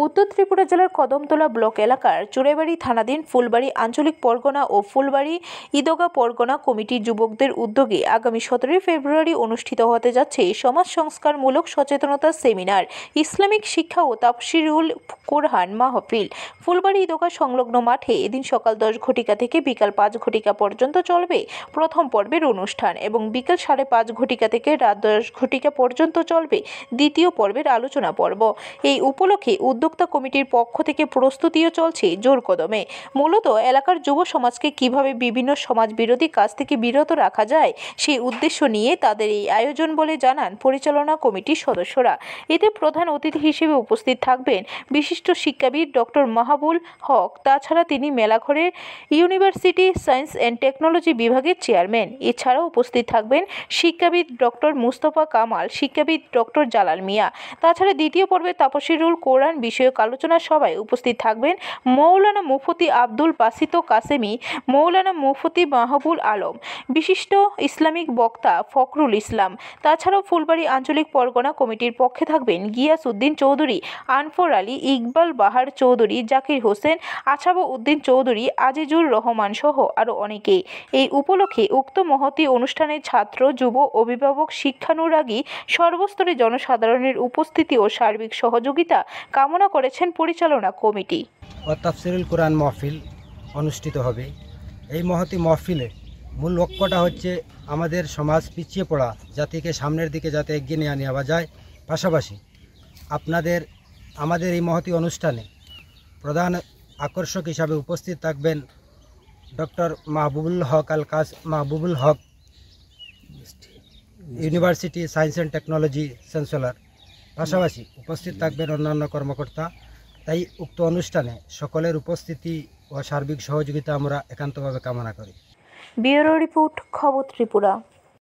উত্তর ত্রিপুরা জেলার কদমতলা ব্লক এলাকার চুড়াইবাড়ি থানাধীন ফুলবাড়ি আঞ্চলিক পরগনা ও ফুলবাড়ি ঈদগাঁ পরগনা কমিটির যুবকদের উদ্যোগে আগামী 17 ফেব্রুয়ারি অনুষ্ঠিত হতে যাচ্ছে সমাজ সংস্কারমূলক সচেতনতা সেমিনার, ইসলামিক শিক্ষা ও তাফসিরুল কোরআন মাহফিল। ফুলবাড়ি ঈদগাঁ সংলগ্ন মাঠে এদিন সকাল 10 ঘটিকা থেকে বিকাল 5 ঘটিকা পর্যন্ত চলবে প্রথম পর্বের অনুষ্ঠান এবং বিকাল 5:30 ঘটিকা থেকে রাত 10 ঘটিকা পর্যন্ত চলবে দ্বিতীয় পর্বের আলোচনা পর্ব। এই উপলক্ষে উদ্যোক্তা কমিটির পক্ষ থেকে প্রস্তুতিও চলছে জোর কদমে। মূলত এলাকার যুব সমাজকে কিভাবে বিভিন্ন সমাজ বিরোধী কাজ থেকে বিরত রাখা যায় সেই উদ্দেশ্য নিয়ে তাদের এই আয়োজন বলে জানান পরিচালনা কমিটির সদস্যরা। এতে প্রধান অতিথি হিসেবে উপস্থিত থাকবেন বিশিষ্ট শিক্ষাবিদ ডক্টর মাহবুবুল হক। তাছাড়া তিনি মেলাঘরের ইউনিভার্সিটি সায়েন্স অ্যান্ড টেকনোলজি বিভাগের চেয়ারম্যান। এছাড়াও উপস্থিত থাকবেন শিক্ষাবিদ ডক্টর মুস্তফা কামাল, শিক্ষাবিদ ডক্টর জালাল মিয়া। তাছাড়া দ্বিতীয় পর্বে তাফসিরুল কোরআন বিষয়ক আলোচনা সভায় উপস্থিত থাকবেন মৌলানা মুফতি আব্দুল বাসিত কাসেমি, মৌলানা মুফতি মাহবুবুল আলম, বিশিষ্ট ইসলামিক বক্তা ফখরুল ইসলাম। তাছাড়াও ফুলবাড়ি আঞ্চলিক পরগনা কমিটির পক্ষে থাকবেন গিয়াস উদ্দিন চৌধুরী, আনফর আলী, ইকবাল বাহার চৌধুরী, জাকির হোসেন, আছাব উদ্দিন চৌধুরী, আজিজুর রহমান সহ আরও অনেকেই। এই উপলক্ষে উক্ত মহতী অনুষ্ঠানে ছাত্র, যুব, অভিভাবক, শিক্ষানুরাগী সর্বস্তরের জনসাধারণের উপস্থিতি ও সার্বিক সহযোগিতা কামনা করেছেন পরিচালনা কমিটি। তাফসিরুল কোরআন মাহফিল অনুষ্ঠিত হবে। এই মহতী মাহফিলে মূল লক্ষ্যটা হচ্ছে আমাদের সমাজ পিছিয়ে পড়া জাতিকে সামনের দিকে যাতে এগিয়ে নিয়ে নেওয়া যায়। পাশাপাশি আমাদের এই মহতী অনুষ্ঠানে প্রধান আকর্ষক হিসাবে উপস্থিত থাকবেন doctor Mahbubul Haque, university science and technology chancellor. পাশাপাশি উপস্থিত থাকবেন অন্যান্য কর্মকর্তা। তাই উক্ত অনুষ্ঠানে সকলের উপস্থিতি ও সার্বিক সহযোগিতা আমরা একান্তভাবে কামনা করি। ব্যুরো রিপোর্ট, খবর ত্রিপুরা।